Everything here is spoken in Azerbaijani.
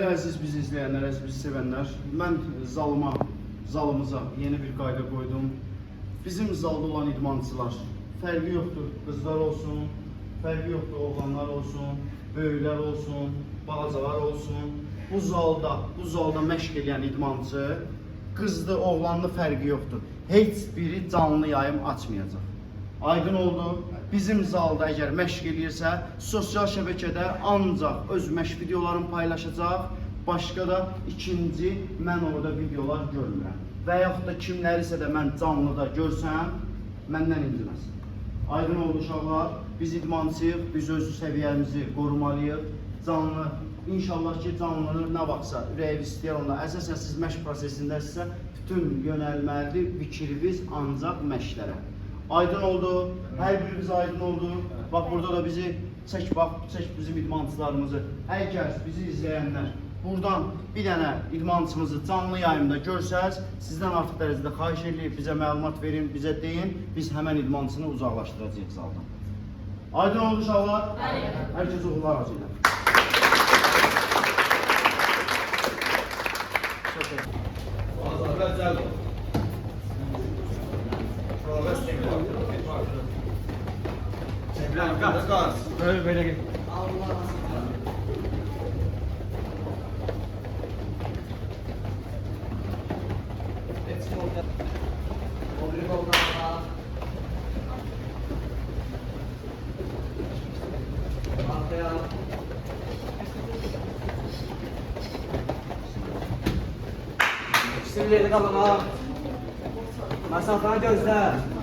Bəli, əziz bizi izləyənlər, əziz bizi sevənlər, mən zalımıza yeni bir qayda qoydum. Bizim zalda olan idmançılar, fərqi yoxdur, qızlar olsun, fərqi yoxdur, oğlanlar olsun, böyüklər olsun, balacalar olsun. Bu zalda məşq edən idmançı, qızlı, oğlanlı fərqi yoxdur. Heç biri canlı yayım açmayacaq. Aydın oldu. Bizim zalda əgər məşq eləyirsə, sosial şəbəkədə ancaq öz məşq videolarını paylaşacaq, başqa da ikinci mən orada videolar görmürəm. Və yaxud da kimlərisə də mən canlıda görsəm, məndən inciməsin. Aydın oldu uşaqlar, biz idmançıyıq, biz öz səviyyəmizi qorumalıyıq. Canlı, inşallah ki canlını nə vaxtsa ürəyiniz istəyər onda, əsasən siz məşq prosesindəsə, bütün yönəlməli fikriniz ancaq məşqlərə. Aydın oldu, hər birimiz aydın oldu. Bax burada da bizi çək bizim idmançılarımızı. Hər kəs bizi izləyənlər buradan bir dənə idmançımızı canlı yayımda görsəz, sizdən artıq dərəcədə xahiş edib bizə məlumat verin, bizə deyin, biz həmən idmançını uzaqlaşdıracağıq zaldan. Aydın oldu uşaqlar? Hər kəs uğurlar arzu edir. Böyle gel. Şimdi kalın ha. Masafana gözle.